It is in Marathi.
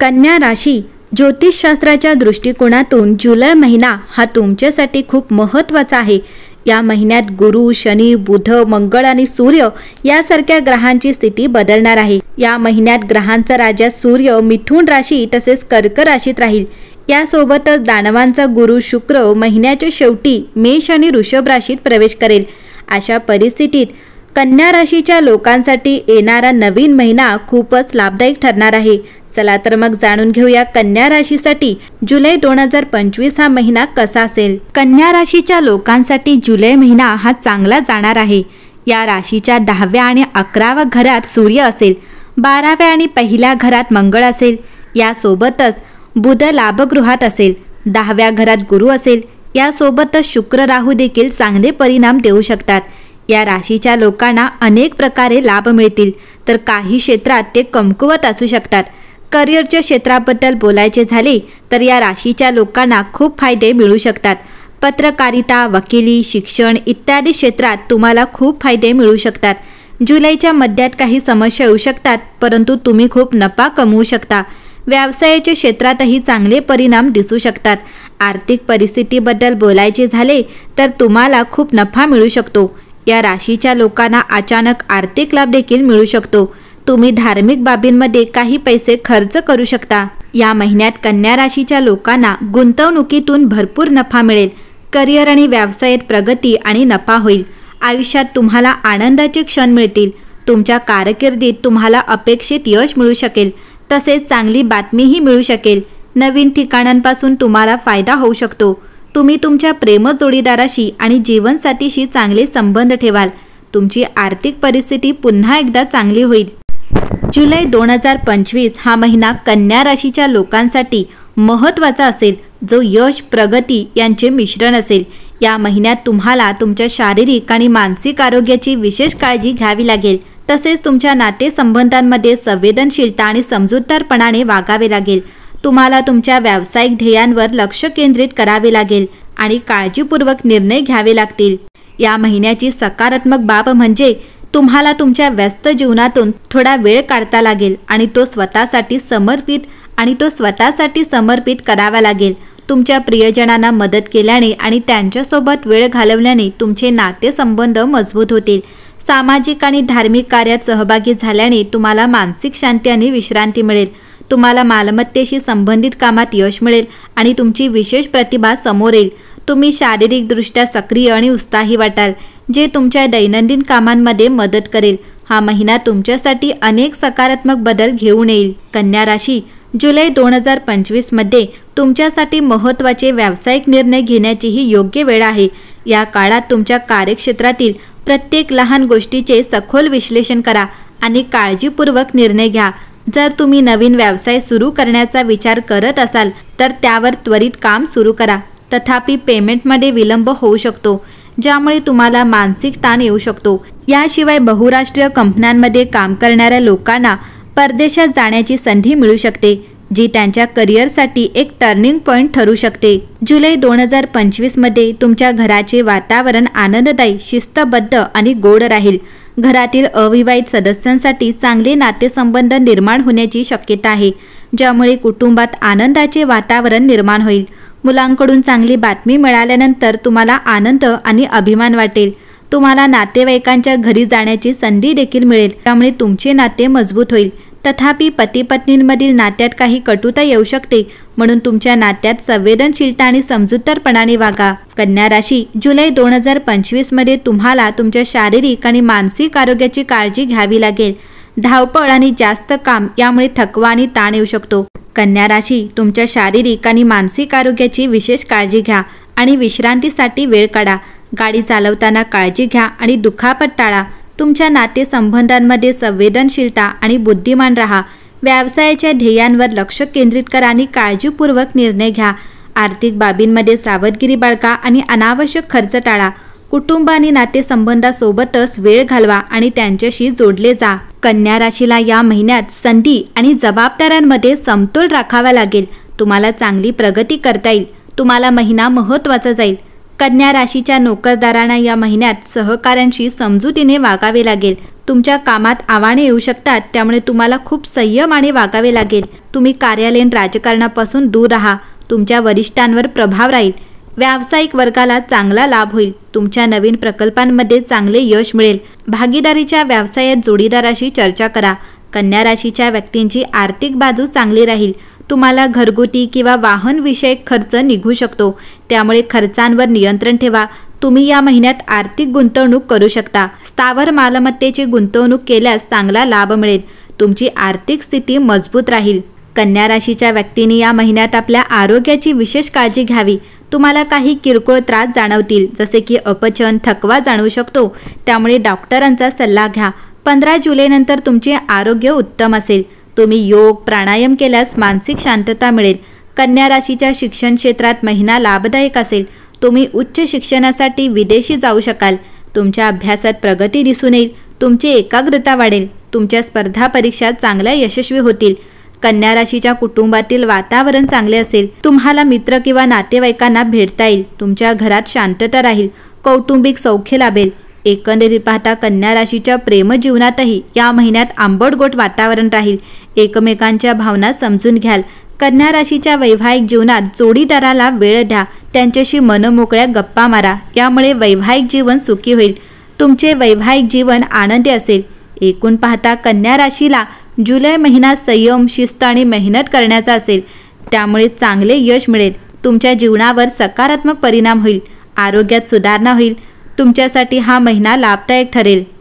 कन्या राशी ज्योतिषशास्त्राच्या दृष्टिकोनातून जुलै महिना हा तुमच्यासाठी खूप महत्त्वाचा आहे। या महिन्यात गुरु, शनी, बुध, मंगळ आणि सूर्य यासारख्या ग्रहांची स्थिती बदलणार आहे। या महिन्यात ग्रहांचा राजा सूर्य मिथुन राशी तसेच कर्क राशीत राहील। यासोबतच दानवांचा गुरु शुक्र महिन्याच्या शेवटी मेष आणि वृषभ राशीत प्रवेश करेल। अशा परिस्थितीत कन्या राशीच्या लोकांसाठी येणारा नवीन महिना खूपच लाभदायक ठरणार आहे। चला तर मग जाणून घेऊया कन्या राशीसाठी जुलै 2025 हा महिना कसा असेल। कन्या राशीच्या लोकांसाठी जुलै महिना हा चांगला जाणार आहे। या राशीच्या 10व्या आणि 11व्या घरात सूर्य असेल, 12व्या आणि 1ल्या घरात मंगळ असेल, यासोबतच बुध लाभगृहात असेल, 10व्या घरात गुरु असेल, यासोबतच शुक्र राहू देखील चांगले परिणाम देऊ शकतात। या राशीच्या लोकांना अनेक प्रकारे लाभ मिळतील, तर काही क्षेत्रात ते कमकुवत असू शकतात। करिअरच्या क्षेत्राबद्दल बोलायचे झाले तर या राशीच्या लोकांना खूप फायदे मिळू शकतात। पत्रकारिता, वकिली, शिक्षण इत्यादी क्षेत्रात तुम्हाला खूप फायदे मिळू शकतात। जुलैच्या मध्यात काही समस्या येऊ शकतात, परंतु तुम्ही खूप नफा कमवू शकता। व्यवसायाच्या क्षेत्रातही चांगले परिणाम दिसू शकतात। आर्थिक परिस्थितीबद्दल बोलायचे झाले तर तुम्हाला खूप नफा मिळू शकतो। या राशीच्या लोकांना अचानक आर्थिक लाभ देखील मिळू शकतो। तुम्ही धार्मिक बाबींमध्ये काही पैसे खर्च करू शकता। या महिन्यात कन्या राशीच्या लोकांना गुंतवणुकीतून भरपूर नफा मिळेल। करिअर आणि व्यवसायात प्रगती आणि नफा होईल। आयुष्यात तुम्हाला आनंदाचे क्षण मिळतील। तुमच्या कारकिर्दीत तुम्हाला अपेक्षित यश मिळू शकेल, तसेच चांगली बातमीही मिळू शकेल। नवीन ठिकाणांपासून तुम्हाला फायदा होऊ शकतो। तुम्ही तुमच्या प्रेम जोडीदाराशी आणि जीवनसाथीशी चांगले संबंध ठेवाल। तुमची आर्थिक परिस्थिती पुन्हा एकदा चांगली होईल। जुलै 2025 हा महिना कन्या राशीच्या लोकांसाठी महत्त्वाचा असेल, जो यश, प्रगती यांचे मिश्रण असेल। या महिन्यात तुम्हाला तुमच्या शारीरिक आणि मानसिक आरोग्याची विशेष काळजी घ्यावी लागेल। तसेच तुमच्या नातेसंबंधांमध्ये संवेदनशीलता आणि समजूतदारपणाने वागावे लागेल। तुम्हाला तुमच्या व्यावसायिक ध्येयांवर लक्ष केंद्रित करावे लागेल आणि काळजीपूर्वक निर्णय घ्यावे लागतील। या महिन्याची सकारात्मक बाब म्हणजे तुम्हाला तुमच्या व्यस्त जीवनातून थोडा वेळ काढता लागेल आणि तो स्वतःसाठी समर्पित करावा लागेल। तुमच्या प्रियजनांना मदत केल्याने आणि त्यांच्यासोबत वेळ घालवल्याने तुमचे नातेसंबंध मजबूत होतील। सामाजिक आणि धार्मिक कार्यात सहभागी झाल्याने तुम्हाला मानसिक शांती आणि विश्रांती मिळेल। तुम्हाला मालमत्तेशी संबंधित कामात यश मिळेल आणि तुमची विशेष प्रतिभा समोर येईल। तुम्ही शारीरिकदृष्ट्या सक्रिय आणि उत्साही वाटाल, जे तुमच्या दैनंदिन कामांमध्ये मदत करेल। हा महिना तुमच्यासाठी अनेक सकारात्मक बदल घेऊन येईल। कन्या राशी जुलै 2025 मध्ये तुमच्यासाठी महत्त्वाचे व्यावसायिक निर्णय घेण्याची ही योग्य वेळ आहे। या काळात तुमच्या कार्यक्षेत्रातील प्रत्येक लहान गोष्टीचे सखोल विश्लेषण करा आणि काळजीपूर्वक निर्णय घ्या। जर तुम्ही नवीन व्यवसाय सुरू करण्याचा विचार करत असाल तर त्यावर त्वरित काम सुरू करा। तथापि पेमेंटमध्ये विलंब होऊ शकतो, ज्यामुळे तुम्हाला मानसिक ताण येऊ शकतो। याशिवाय बहुराष्ट्रीय कंपन्यांमध्ये काम करणाऱ्या लोकांना परदेशात जाण्याची संधी मिळू शकते, जी त्यांच्या करिअरसाठी एक टर्निंग पॉइंट ठरू शकते। जुलै 2025 मध्ये तुमच्या घराचे वातावरण आनंददायी, शिस्तबद्ध आणि गोड राहील। घरातील अविवाहित सदस्यांसाठी चांगले नातेसंबंध निर्माण होण्याची शक्यता आहे, ज्यामुळे कुटुंबात आनंदाचे वातावरण निर्माण होईल। मुलांकडून चांगली बातमी मिळाल्यानंतर तुम्हाला आनंद आणि अभिमान वाटेल। तुम्हाला नातेवाईकांच्या घरी जाण्याची संधी देखील मिळेल, त्यामुळे तुमचे नाते मजबूत होईल। तथापि पती-पत्नींमधील नात्यात काही कटुता येऊ शकते, म्हणून तुमच्या नात्यात संवेदनशीलता आणि समजूतदारपणाने वागा। कन्या राशी जुलै 2025 मध्ये तुम्हाला तुमच्या शारीरिक आणि मानसिक आरोग्याची काळजी घ्यावी लागेल। धावपळ आणि जास्त काम यामुळे थकवा आणि ताण येऊ शकतो। कन्या राशी तुमच्या शारीरिक आणि मानसिक आरोग्याची विशेष काळजी घ्या आणि विश्रांतीसाठी वेळ काढा। गाडी चालवताना काळजी घ्या आणि दुखापत टाळा। तुमच्या नातेसंबंधांमध्ये संवेदनशीलता आणि बुद्धिमान राहा। व्यवसायाच्या ध्येयांवर लक्ष केंद्रित करा आणि काळजीपूर्वक निर्णय घ्या। आर्थिक बाबींमध्ये सावधगिरी बाळगा आणि अनावश्यक खर्च टाळा। कुटुंब आणि नातेसंबंधासोबतच वेळ घालवा आणि त्यांच्याशी जोडले जा। कन्या राशीला या महिन्यात संधी आणि जबाबदाऱ्यांमध्ये समतोल राखावा लागेल। तुम्हाला चांगली प्रगती करता येईल। तुम्हाला महिना महत्त्वाचा जाईल। कन्या राशीच्या नोकरदारांना या महिन्यात सहकाऱ्यांशी समजुतीने वागावे लागेल। तुमच्या कामात आव्हाने येऊ शकतात, त्यामुळे तुम्हाला खूप संयमाने वागावे लागेल। तुम्ही कार्यालयीन राजकारणापासून दूर राहा। तुमच्या वरिष्ठांवर प्रभाव राहील। व्यावसायिक वर्गाला चांगला लाभ होईल। तुमच्या नवीन प्रकल्पांमध्ये चांगले यश मिळेल। भागीदारीच्या व्यवसायात जोडीदाराशी चर्चा करा। कन्या राशीच्या व्यक्तींची आर्थिक बाजू चांगली राहील। तुम्हाला घरगुती किंवा वाहन विषयक खर्च निघू शकतो, त्यामुळे खर्चांवर नियंत्रण ठेवा। तुम्ही या महिन्यात आर्थिक गुंतवणूक करू शकता। स्थावर मालमत्तेची गुंतवणूक केल्यास चांगला लाभ मिळेल। तुमची आर्थिक स्थिती मजबूत राहील। कन्या राशीच्या व्यक्तींनी या महिन्यात आपल्या आरोग्याची विशेष काळजी घ्यावी। तुम्हाला काही किरकोळ त्रास जाणवतील, जसे की अपचन, थकवा जाणवू शकतो, त्यामुळे डॉक्टरांचा सल्ला घ्या। 15 जुलैनंतर तुमचे आरोग्य उत्तम असेल। तुम्ही योग प्राणायाम केल्यास मानसिक शांतता मिळेल। कन्या राशीच्या शिक्षण क्षेत्रात महिना लाभदायक असेल। तुम्ही उच्च शिक्षणासाठी विदेशी जाऊ शकाल। तुमच्या अभ्यासात प्रगती दिसून येईल। तुमची एकाग्रता वाढेल। तुमच्या स्पर्धा परीक्षा चांगल्या यशस्वी होतील। कन्या राशीच्या कुटुंबातील वातावरण चांगले असेल। तुम्हाला मित्र किंवा नातेवाईकांना भेटता येईल। तुमच्या घरात शांतता राहील। कौटुंबिक सौख्य लाभेल। एकंदरीत पाहता कन्या राशीच्या प्रेमजीवनातही या महिन्यात आंबटगोड वातावरण राहील। एकमेकांच्या भावना समजून घ्याल। कन्या राशीच्या वैवाहिक जीवनात जोडीदाराला वेळ द्या। त्यांच्याशी मनमोकळ्या गप्पा मारा। यामुळे वैवाहिक जीवन सुखी होईल। तुमचे वैवाहिक जीवन आनंदी असेल। एकूण पाहता कन्या राशीला जुलै महिना संयम, शिस्त आणि मेहनत करण्याचा असेल, त्यामुळे चांगले यश मिळेल। तुमच्या जीवनावर सकारात्मक परिणाम होईल। आरोग्यात सुधारणा होईल। तुमच्यासाठी हा महिना लाभदायक ठरेल।